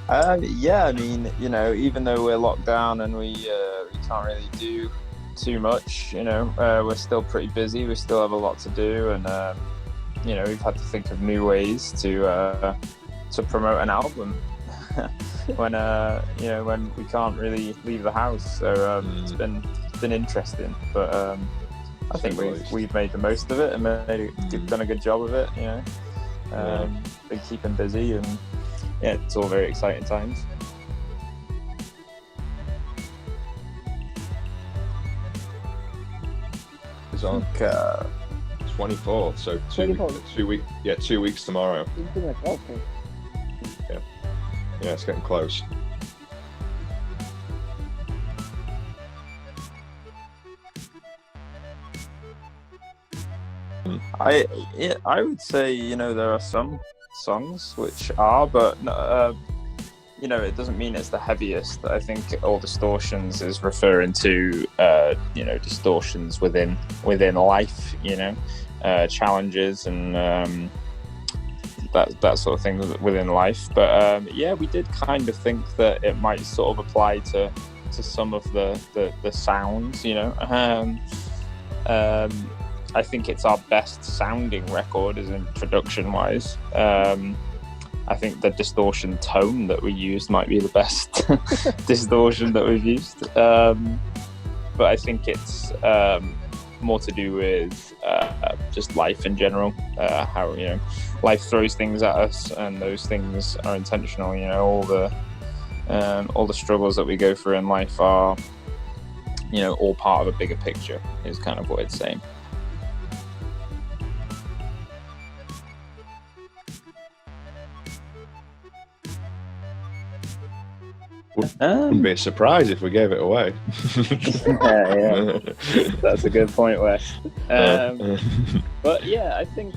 Yeah, I mean, even though we're locked down and we can't really do too much, we're still pretty busy. We still have a lot to do, and we've had to think of new ways to promote an album when we can't really leave the house. So it's been interesting, but I think we've made the most of it and done a good job of it. Been keeping busy, and yeah, it's all very exciting times. It's on 24th, so 2 weeks tomorrow. Okay. Yeah, it's getting close. I would say there are some songs which are, but it doesn't mean it's the heaviest. I think All Distortions is referring to distortions within life, challenges and that sort of thing within life. But we did kind of think that it might sort of apply to some of the sounds. I think it's our best sounding record, as in production wise. I think the distortion tone that we used might be the best distortion that we've used. But I think it's more to do with just life in general, how life throws things at us, and those things are intentional. All the struggles that we go through in life are all part of a bigger picture, is kind of what it's saying. Wouldn't be a surprise if we gave it away. Yeah. That's a good point, Wes. But yeah, I think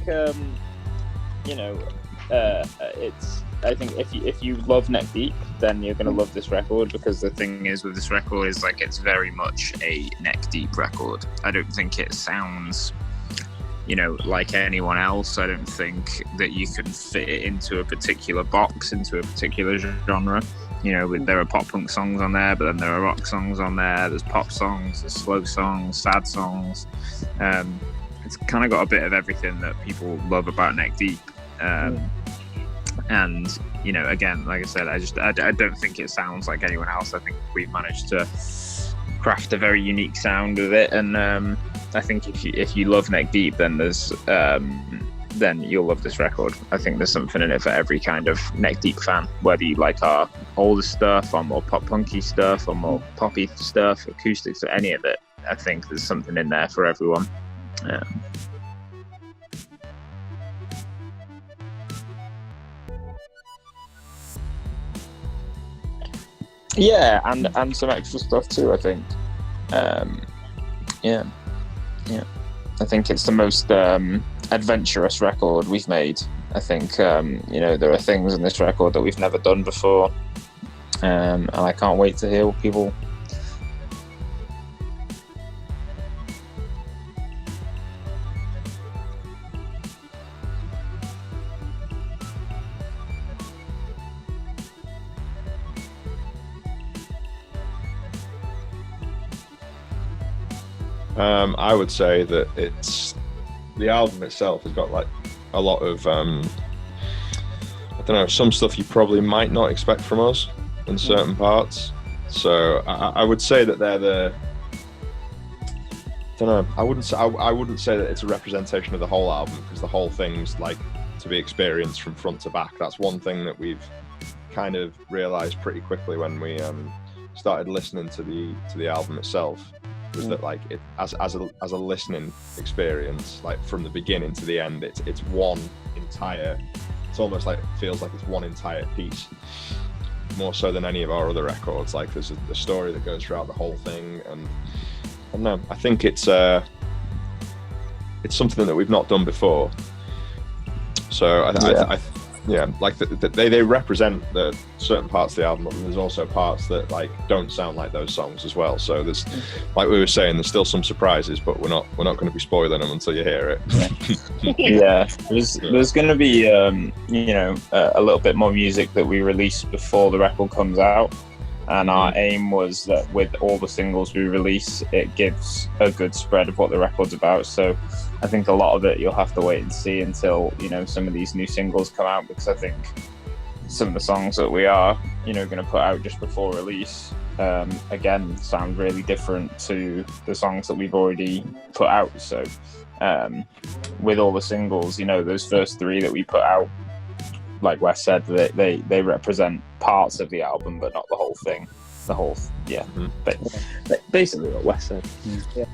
I think if you love NECKDEEP, then you're going to love this record, because the thing is with this record is it's very much a NECKDEEP record. I don't think it sounds like anyone else. I don't think that you can fit it into a particular box, into a particular genre. There are pop punk songs on there, but then there are rock songs on there. There's pop songs, there's slow songs, sad songs. It's kind of got a bit of everything that people love about NECKDEEP. And again, like I said, I don't think it sounds like anyone else. I think we've managed to craft a very unique sound with it, and I think if you love NECKDEEP, then then you'll love this record. I think there's something in it for every kind of NECKDEEP fan, whether you like our older stuff, or more pop punky stuff, or more poppy stuff, acoustics, or any of it. I think there's something in there for everyone. Yeah, and some extra stuff too, I think. Yeah. I think it's the most adventurous record we've made. I think there are things in this record that we've never done before, and I can't wait to hear what people. I would say that the album itself has got a lot of I don't know, some stuff you probably might not expect from us in certain parts. So I would say that they're the. I don't know. I wouldn't say that it's a representation of the whole album, because the whole thing's to be experienced from front to back. That's one thing that we've kind of realised pretty quickly when we started listening to the album itself. Was that it as a listening experience, from the beginning to the end, it's one entire. It's almost feels like it's one entire piece, more so than any of our other records. There's a story that goes throughout the whole thing, and I don't know. I think it's something that we've not done before. So I like they represent the certain parts of the album, but there's also parts that like don't sound like those songs as well. So there's, like we were saying, there's still some surprises, but we're not going to be spoiling them until you hear it. There's going to be a little bit more music that we release before the record comes out. And our aim was that with all the singles we release, it gives a good spread of what the record's about. So I think a lot of it you'll have to wait and see until, some of these new singles come out, because I think some of the songs that we are, going to put out just before release, again, sound really different to the songs that we've already put out. So with all the singles, those first 3 that we put out, like Wes said, they represent parts of the album, but not the whole thing. Basically what Wes said. Yeah.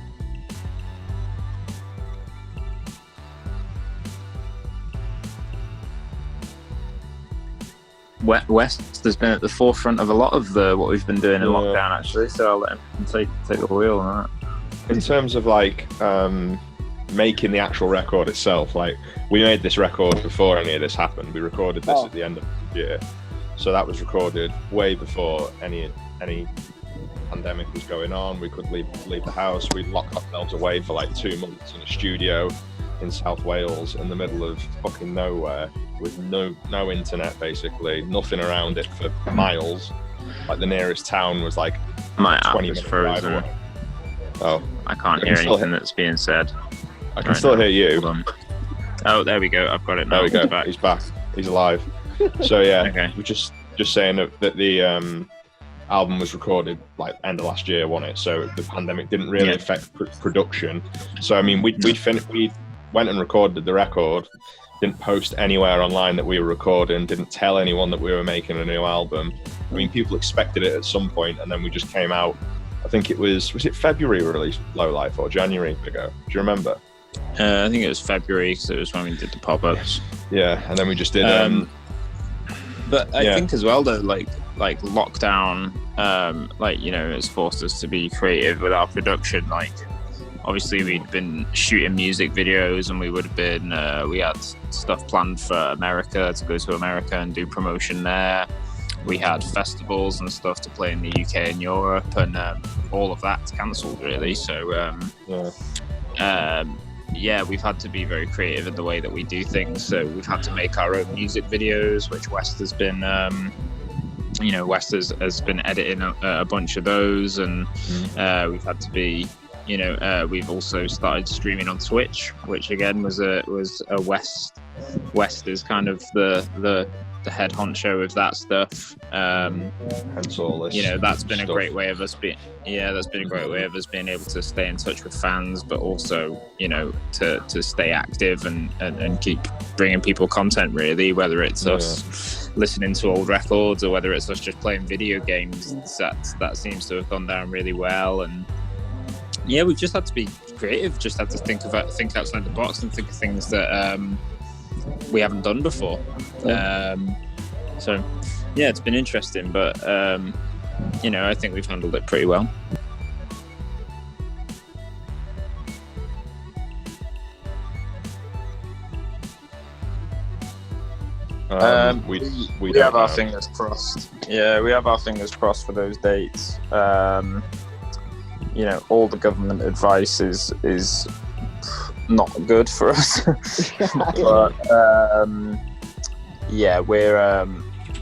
West has been at the forefront of a lot of what we've been doing in lockdown, actually. So I'll let him take the wheel on that. In terms of like making the actual record itself, like we made this record before any of this happened. We recorded this at the end of the year, so that was recorded way before any pandemic was going on. We could leave the house. We locked ourselves away for like 2 months in a studio in South Wales in the middle of fucking nowhere with no internet, basically nothing around it for miles. Like the nearest town was like my 20 app is minutes frozen. away. Oh, I can't hear anything that's being said. I can still hear you. Oh, there we go. I've got it now. There we go. He's back. He's alive. So yeah, okay. We're just saying that the album was recorded like end of last year, wasn't it? So the pandemic didn't really affect production. So I mean, we went and recorded the record, didn't post anywhere online that we were recording, didn't tell anyone that we were making a new album. I mean, people expected it at some point, and then we just came out. I think it was it February we released Low Life, or January ago? Do you remember? I think it was February, because it was when we did the pop-ups. Yeah, and then we just did. But I think as well, though, like lockdown, it's forced us to be creative with our production. Like, obviously, we'd been shooting music videos, and we would have been. We had stuff planned for America, to go to America and do promotion there. We had festivals and stuff to play in the UK and Europe, and all of that's cancelled, really. So, we've had to be very creative in the way that we do things. So we've had to make our own music videos, which West has been, West has been editing a bunch of those, and we've had to be, we've also started streaming on Twitch, which again was a West is kind of the head honcho of that stuff. Hence all this that's been stuff. a great way of us being able to stay in touch with fans, but also to stay active and keep bringing people content, really, whether it's us listening to old records or whether it's us just playing video games. That seems to have gone down really well. And we've just had to be creative, just had to think outside the box and think of things that we haven't done before. So it's been interesting, but I think we've handled it pretty well. We have our fingers crossed. Yeah, we have our fingers crossed for those dates. All the government advice is not good for us.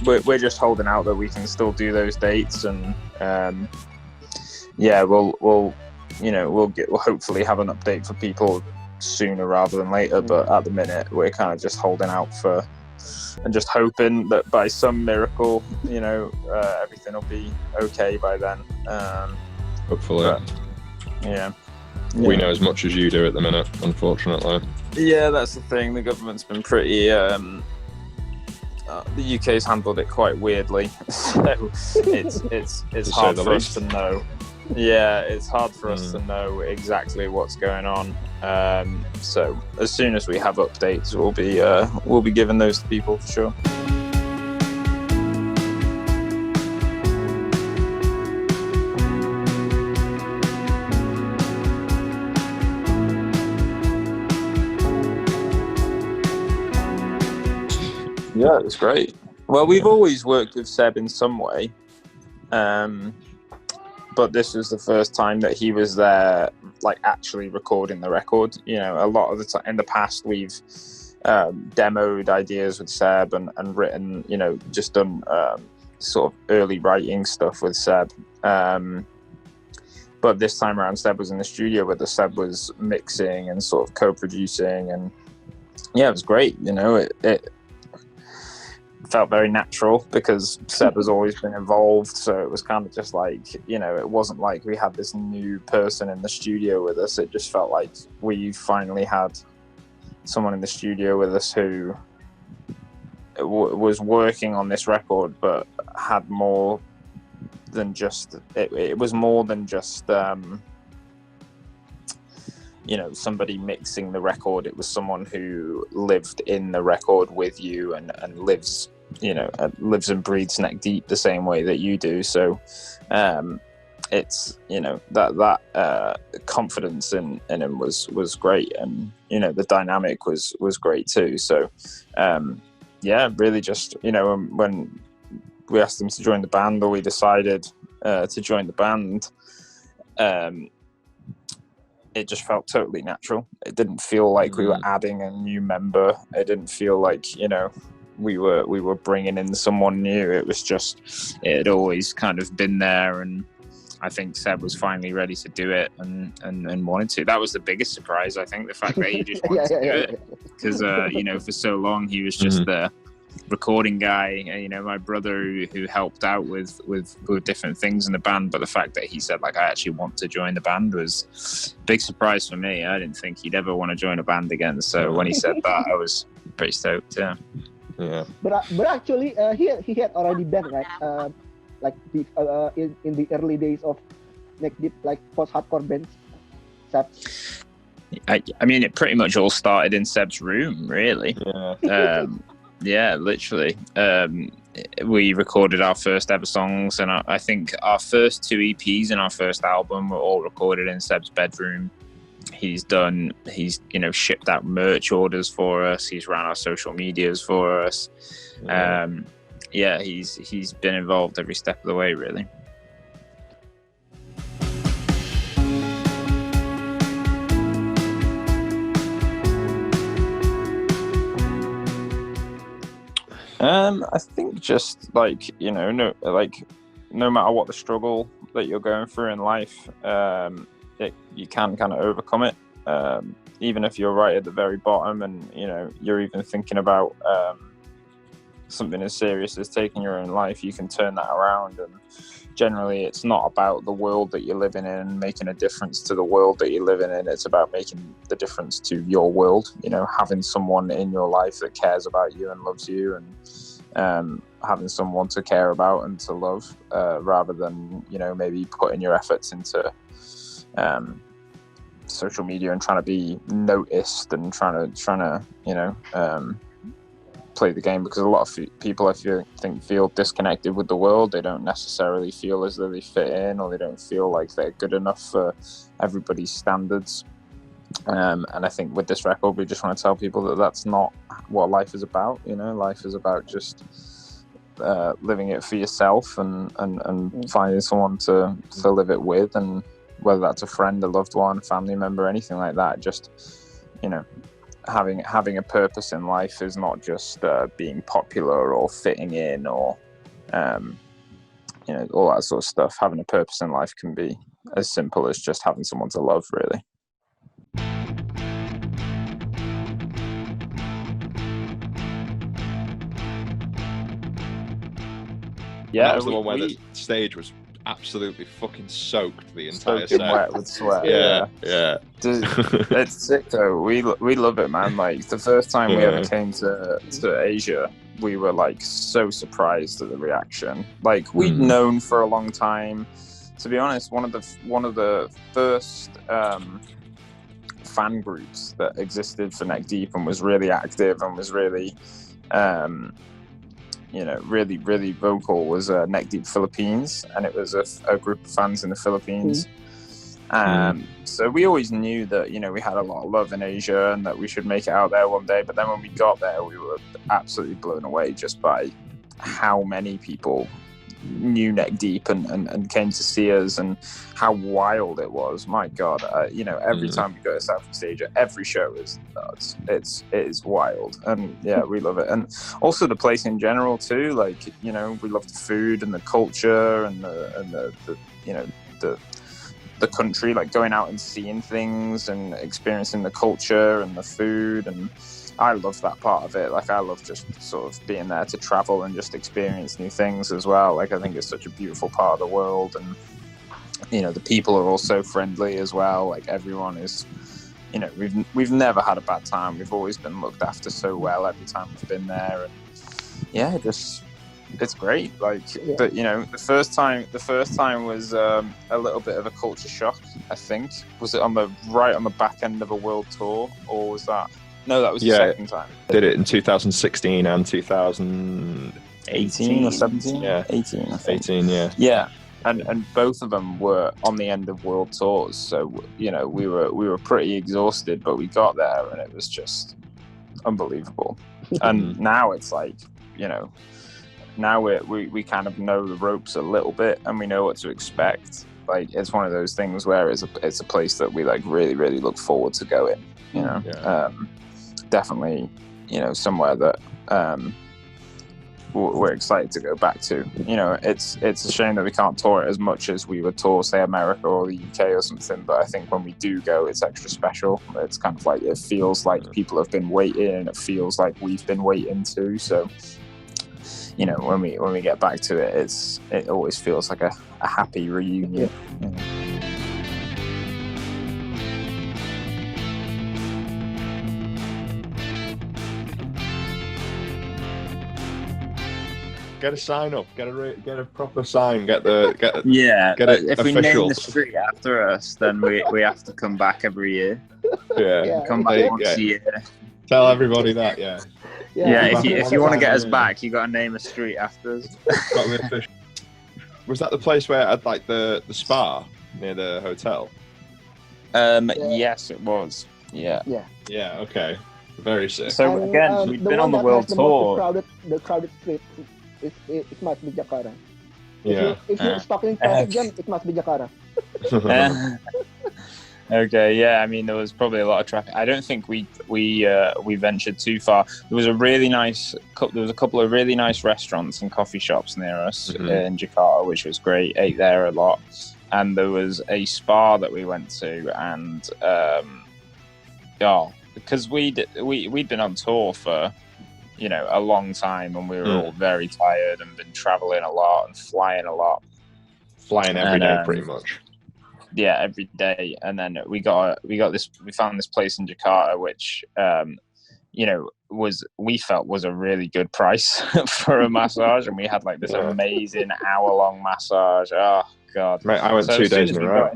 But we're just holding out that we can still do those dates, and we'll hopefully have an update for people sooner rather than later. But at the minute, we're kind of just holding out for and just hoping that by some miracle, everything will be okay by then. Hopefully. We know as much as you do at the minute, unfortunately. Yeah, that's the thing. The government's been pretty. The UK's handled it quite weirdly, so it's hard for us to know. Yeah, it's hard for us to know exactly what's going on. So as soon as we have updates, we'll be giving those to people for sure. Yeah, it was great. Well, we've always worked with Seb in some way, but this was the first time that he was there, like actually recording the record. You know, a lot of the time in the past we've demoed ideas with Seb and written, you know, just done sort of early writing stuff with Seb. But this time around, Seb was in the studio with us. Seb was mixing and sort of co-producing, and yeah, it was great. You know, it felt very natural because Seb has always been involved. So it was kind of just like, you know, it wasn't like we had this new person in the studio with us. It just felt like we finally had someone in the studio with us who was working on this record, but had more than just it was more than just you know, somebody mixing the record. It was someone who lived in the record with you and lives, you know, lives and breathes neck deep the same way that you do. So it's, you know, that confidence in him was great, and you know, the dynamic was great too. So yeah, really just, you know, when we asked him to join the band, or we decided to join the band, it just felt totally natural. It didn't feel like we were adding a new member. It didn't feel like, you know, we were bringing in someone new. It was just, it had always kind of been there, and I think Seb was finally ready to do it and wanted to. That was the biggest surprise, I think, the fact that he just wanted to do it. Because, you know, for so long he was just the recording guy. You know, my brother who helped out with different things in the band, but the fact that he said, like, I actually want to join the band was a big surprise for me. I didn't think he'd ever want to join a band again. So when he said that, I was pretty stoked. Yeah. But actually, he had already been, right? Like in the early days of NECKDEEP, like post-hardcore bands. Seb. I mean, it pretty much all started in Seb's room, really. Yeah. Yeah, literally. We recorded our first ever songs, and I think our first 2 EPs and our first album were all recorded in Seb's bedroom. He's you know, shipped out merch orders for us. He's ran our social medias for us. Yeah, he's been involved every step of the way, really. I think just like, you know, no matter what the struggle that you're going through in life, you can kind of overcome it. Even if you're right at the very bottom, and you know, you're even thinking about something as serious as taking your own life, you can turn that around. And generally, it's not about the world that you're living in, making a difference to the world that you're living in. It's about making the difference to your world. You know, having someone in your life that cares about you and loves you, and having someone to care about and to love, rather than, you know, maybe putting your efforts into social media and trying to be noticed and trying to you know, play the game. Because a lot of people, I think feel disconnected with the world. They don't necessarily feel as though they fit in, or they don't feel like they're good enough for everybody's standards. And I think with this record, we just want to tell people that that's not what life is about. You know, life is about just living it for yourself and finding someone to live it with, and whether that's a friend, a loved one, family member, anything like that. Just, you know, having a purpose in life is not just being popular or fitting in, or you know, all that sort of stuff. Having a purpose in life can be as simple as just having someone to love, really. Yeah, that was the one where the stage was absolutely fucking soaked the entire set. Wet with sweat. Yeah. Dude, it's sick though. We love it, man. Like the first time we ever came to Asia, we were like so surprised at the reaction. Like we'd known for a long time. To be honest, one of the first fan groups that existed for NECKDEEP and was really active and was really you know, really, really vocal was NECKDEEP Philippines, and it was a group of fans in the Philippines. So we always knew that, you know, we had a lot of love in Asia and that we should make it out there one day. But then when we got there, we were absolutely blown away just by how many people knew NECKDEEP and came to see us, and how wild it was. My God, you know, every time we go to Southeast Asia, every show is nuts. It is wild, and yeah, we love it. And also the place in general too. Like, you know, we love the food and the culture and the you know, the country, like going out and seeing things and experiencing the culture and the food, and I love that part of it. Like, I love just sort of being there to travel and just experience new things as well. Like, I think it's such a beautiful part of the world, and you know, the people are all so friendly as well. Like, everyone is, you know, we've never had a bad time. We've always been looked after so well every time we've been there, and yeah, just it's great. Like, but you know, the first time was a little bit of a culture shock. I think, was it on the back end of a world tour, or was that? No, that was the second time. Did it in 2016 and 2018 or 17? Yeah, 18. I think. 18. Yeah. Yeah, and both of them were on the end of world tours. So, you know, we were pretty exhausted, but we got there and it was just unbelievable. And now it's like, you know, now we kind of know the ropes a little bit and we know what to expect. Like, it's one of those things where it's a place that we like really, really look forward to going. You know. Yeah. Definitely, you know, somewhere that we're excited to go back to. You know, it's a shame that we can't tour it as much as we would tour, say, America or the UK or something, but I think when we do go, it's extra special. It's kind of like, it feels like people have been waiting, and it feels like we've been waiting too. So, you know, when we get back to it, it always feels like a happy reunion. You know? Get a sign up. Get a proper sign. Get it if we official. name the street after us, then we have to come back every year. Yeah, come back once a year. Tell everybody that. Yeah. If you want to get us back, you got to name a street after us. Got to be official. Was that the place where it had like the spa near the hotel? Yes, it was. Yeah. Yeah. Okay. Very sick. So again, we've been on the world tour. The crowded street. It must be Jakarta. Yeah. If you're stuck in traffic jam, it must be Jakarta. Okay, yeah. I mean, there was probably a lot of traffic. I don't think we ventured too far. There was a couple of really nice restaurants and coffee shops near us in Jakarta, which was great. Ate there a lot, and there was a spa that we went to, and because we'd been on tour for, you know, a long time, and we were all very tired and been traveling a lot and flying a lot. Flying every day, pretty much. Yeah, every day. And then we found this place in Jakarta, which, you know, we felt was a really good price for a massage. And we had like this amazing hour-long massage. Oh, God. Mate, I went 2 days in a row.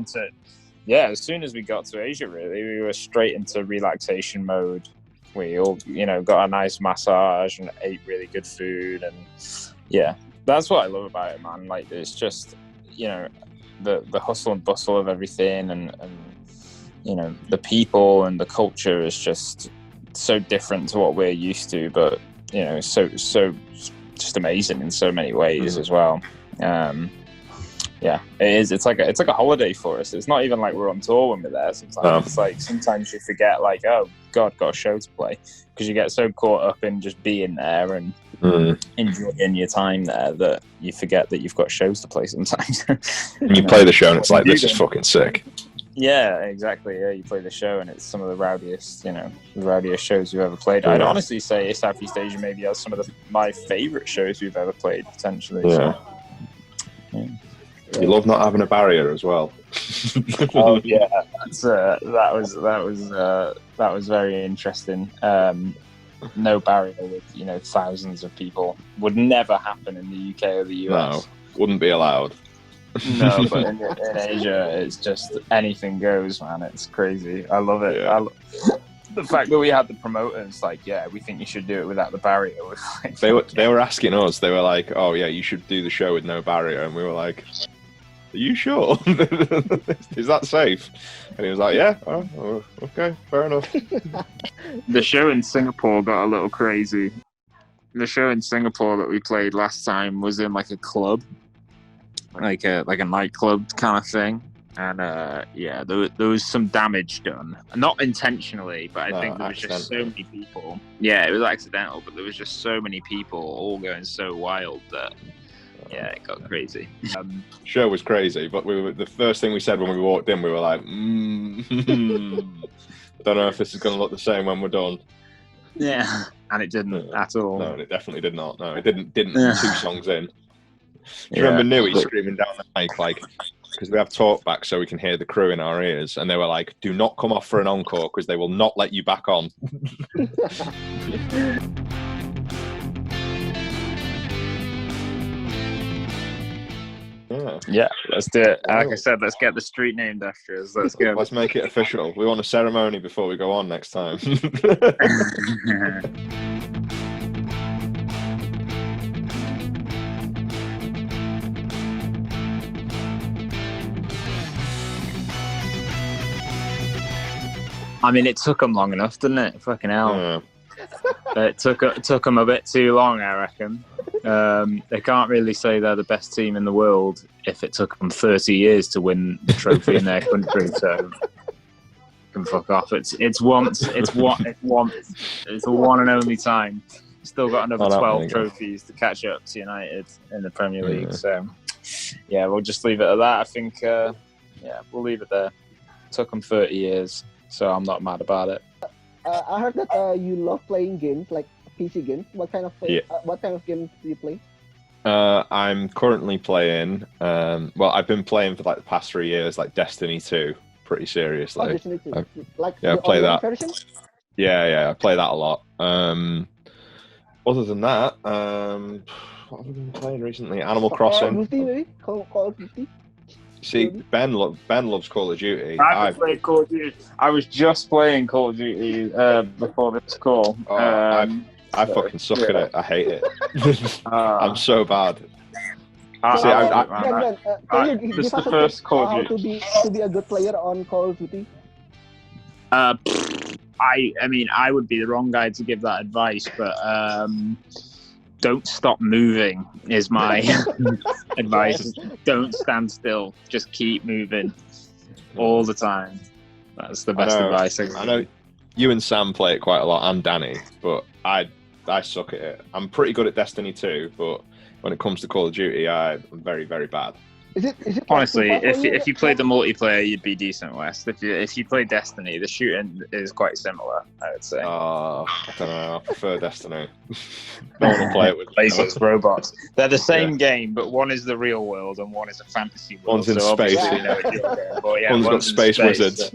As soon as we got to Asia, really, we were straight into relaxation mode. We all, you know, got a nice massage and ate really good food. And yeah, that's what I love about it, man. Like, it's just, you know, the hustle and bustle of everything, and you know, the people and the culture is just so different to what we're used to, but you know, so just amazing in so many ways as well. Yeah, it is. It's like a holiday for us. It's not even like we're on tour when we're there. Sometimes it's like, sometimes you forget, like, oh God, got a show to play, because you get so caught up in just being there and enjoying your time there that you forget that you've got shows to play sometimes. And you play the show and it's like, this is fucking sick. Yeah, exactly. Yeah, you play the show and it's some of the rowdiest shows you've ever played. I'd honestly say Southeast Asia maybe has some of my favourite shows we've ever played, potentially. Yeah. So, yeah. You love not having a barrier as well. Oh yeah, that was very interesting. No barrier with, you know, thousands of people would never happen in the UK or the US. No, wouldn't be allowed. No, but in Asia, it's just anything goes, man. It's crazy. I love it. Yeah. The fact that we had the promoters like, yeah, we think you should do it without the barrier. They were asking us. They were like, oh yeah, you should do the show with no barrier, and we were like, Are you sure? Is that safe? And he was like, yeah, oh, okay, fair enough. The show in Singapore got a little crazy. The show in Singapore that we played last time was in like a club, like a nightclub kind of thing. And there was some damage done, not intentionally, but I think there was just so many people. Yeah, it was accidental, but there was just so many people all going so wild that it got crazy. Show was crazy, but the first thing we said when we walked in, we were like, don't know if this is going to look the same when we're done. Yeah, and it didn't at all. No, it definitely did not. No, it didn't. 2 songs in. Do you remember Nui screaming down the mic, like, because we have talk back so we can hear the crew in our ears, and they were like, do not come off for an encore because they will not let you back on. Yeah, let's do it. Like I said, let's get the street named after us. Let's go. Let's make it official. We want a ceremony before we go on next time. I mean, it took them long enough, didn't it? Fucking hell. Yeah. It took them a bit too long, I reckon. They can't really say they're the best team in the world if it took them 30 years to win the trophy in their country. So, can fuck off. It's a one and only time. Still got another 12 trophies to catch up to United in the Premier League. So, yeah, we'll just leave it at that. I think, we'll leave it there. Took them 30 years. So I'm not mad about it. I heard that you love playing games, like PC games. What kind of games do you play? I'm currently playing. I've been playing for like the past 3 years, like Destiny 2, pretty seriously. Oh, Destiny 2. I play that. Version? Yeah, I play that a lot. Other than that, what have I been playing recently? Animal Crossing. Call of Duty, maybe? Call of Duty. See, Ben loves Call of Duty. I've played Call of Duty. I was just playing Call of Duty before this call. I fucking suck at it. I hate it. I'm so bad. Just the first Call of Duty. To be a good player on Call of Duty. I mean, I would be the wrong guy to give that advice, but don't stop moving is my advice. Don't stand still. Just keep moving all the time. That's the best advice. I know you and Sam play it quite a lot, and Danny, but I suck at it. I'm pretty good at Destiny 2, but when it comes to Call of Duty, I'm very, very bad. Is it honestly, if you played the multiplayer, you'd be decent, West. If you play Destiny, the shooting is quite similar, I would say. I don't know. I prefer Destiny. Don't want to play it with lasers, robots. They're the same game, but one is the real world and one is a fantasy world. One's in space. One's got space wizards.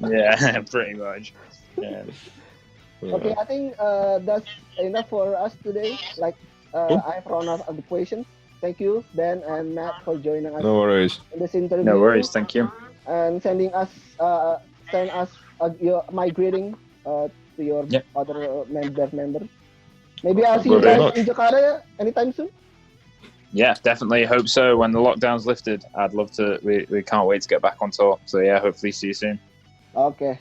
Yeah, pretty much. Yeah. Okay, I think that's enough for us today. I've run out of the questions. Thank you, Ben and Matt, for joining us. No worries. In this interview. No worries. Thank you. And send us my greeting to your other members. Maybe I'll see you guys in Jakarta anytime soon. Yeah, definitely. Hope so. When the lockdown's lifted, I'd love to. We can't wait to get back on tour. So yeah, hopefully see you soon. Okay.